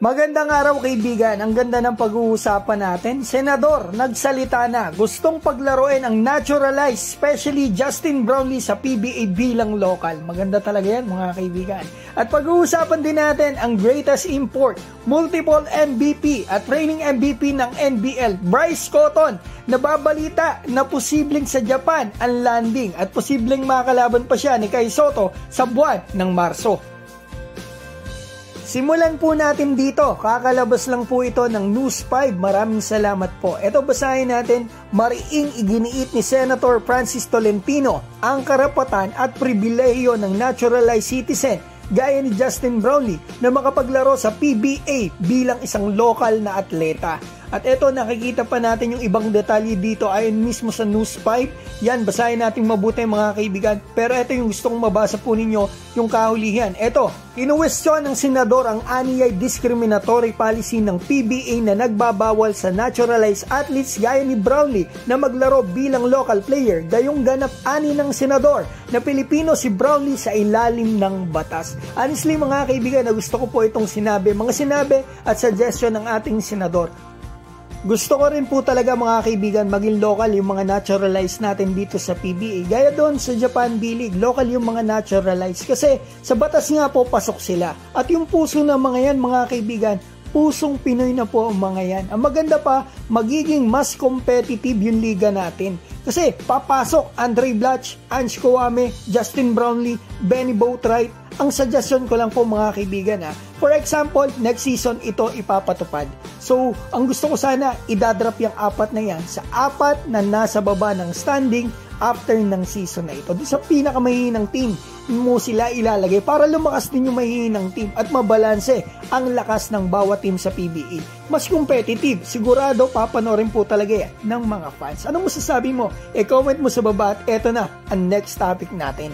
Magandang araw kaibigan, ang ganda ng pag-uusapan natin. Senador, nagsalita na, gustong paglaruin ang naturalized, especially Justin Brownlee sa PBA bilang local. Maganda talaga yan mga kaibigan. At pag-uusapan din natin ang greatest import, multiple MVP at reigning MVP ng NBL, Bryce Cotton. Nababalita na posibleng sa Japan ang landing at posibleng makakalaban pa siya ni Kai Sotto sa buwan ng Marso. Simulan po natin dito, kakalabas lang po ito ng News 5, maraming salamat po. Ito basahin natin, mariing iginiit ni Senator Francis Tolentino ang karapatan at pribilehiyo ng naturalized citizen gaya ni Justin Brownlee na makapaglaro sa PBA bilang isang lokal na atleta. At eto, nakikita pa natin yung ibang detalye dito ayon mismo sa News 5. Yan, basahin natin mabuti mga kaibigan. Pero eto yung gusto kong mabasa po ninyo, yung kahulihan. Eto, kinuwestiyon ng senador ang aniyay discriminatory policy ng PBA na nagbabawal sa naturalized athletes gaya ni Brownlee na maglaro bilang local player. Gayong ganap ani ng senador na Pilipino si Brownlee sa ilalim ng batas. Honestly mga kaibigan, na gusto ko po itong mga sinabi at suggestion ng ating senador. Gusto ko rin po talaga mga kaibigan maging local yung mga naturalized natin dito sa PBA. Gaya doon sa Japan B-League, local yung mga naturalized. Kasi sa batas nga po pasok sila. At yung puso ng mga yan mga kaibigan, pusong Pinoy na po ang mga yan. Ang maganda pa, magiging mas competitive yung liga natin. Kasi papasok Andre Blatch, Ange Kouame, Justin Brownlee, Benny Boatwright. Ang suggestion ko lang po mga kaibigan for example, next season ito ipapatupad. So, ang gusto ko sana, idadrop yung apat na yan sa apat na nasa baba ng standing after ng season na ito. Doon sa pinakamahihinang team mo sila ilalagay para lumakas din yung mahihinang team at mabalanse ang lakas ng bawat team sa PBA. Mas competitive, sigurado papanoorin po talaga yan ng mga fans. Anong masasabi mo? E-comment mo sa baba at eto na ang next topic natin.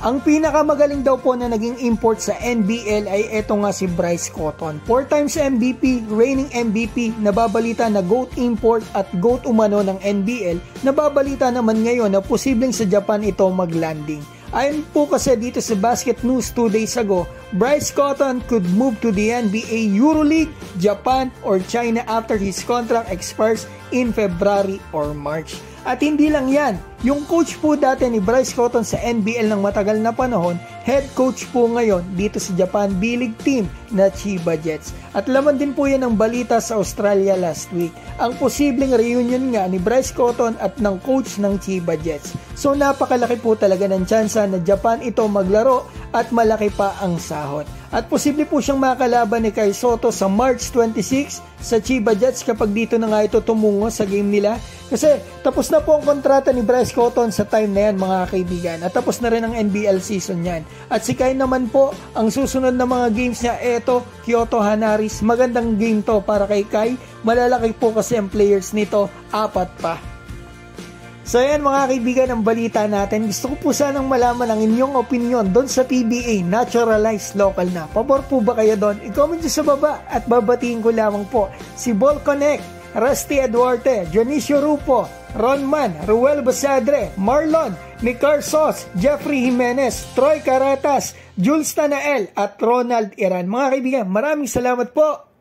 Ang pinakamagaling daw po na naging import sa NBL ay eto nga si Bryce Cotton. 4 times MVP, reigning MVP, nababalita na GOAT import at GOAT umano ng NBL, nababalita naman ngayon na posibleng sa Japan ito maglanding. Ayon po kasi dito sa Basket News 2 days ago, Bryce Cotton could move to the NBA, EuroLeague, Japan, or China after his contract expires in February or March. At hindi lang yan, yung coach po dati ni Bryce Cotton sa NBL ng matagal na panahon, head coach po ngayon dito sa Japan B-League team na Chiba Jets. At laman din po yan ang balita sa Australia last week. Ang posibleng reunion nga ni Bryce Cotton at ng coach ng Chiba Jets. So napakalaki po talaga ng tsansa na Japan ito maglaro at malaki pa ang sahod. At posible po siyang makalaban ni Kai Sotto sa March 26 sa Chiba Jets kapag dito na nga ito tumungo sa game nila. Kasi tapos na po ang kontrata ni Bryce Cotton sa time na yan mga kaibigan. At tapos na rin ang NBL season yan. At si Kai naman po, ang susunod na mga games niya, eto, Kyoto Hanaris. Magandang game to para kay Kai. Malalaki po kasi ang players nito, 4 pa. So yan mga kaibigan ang balita natin. Gusto ko po sanang malaman ang inyong opinion doon sa PBA, naturalized local na. Pabor po ba kayo doon? I-comment nyo sa baba at babatiin ko lamang po si Ball Connect, Rusty Eduarte, Dionisio Rupo, Ron Man, Ruel Basadre, Marlon, Nicar Sos, Jeffrey Jimenez, Troy Caratas, Jules Tanael at Ronald Iran. Mga kaibigan, maraming salamat po.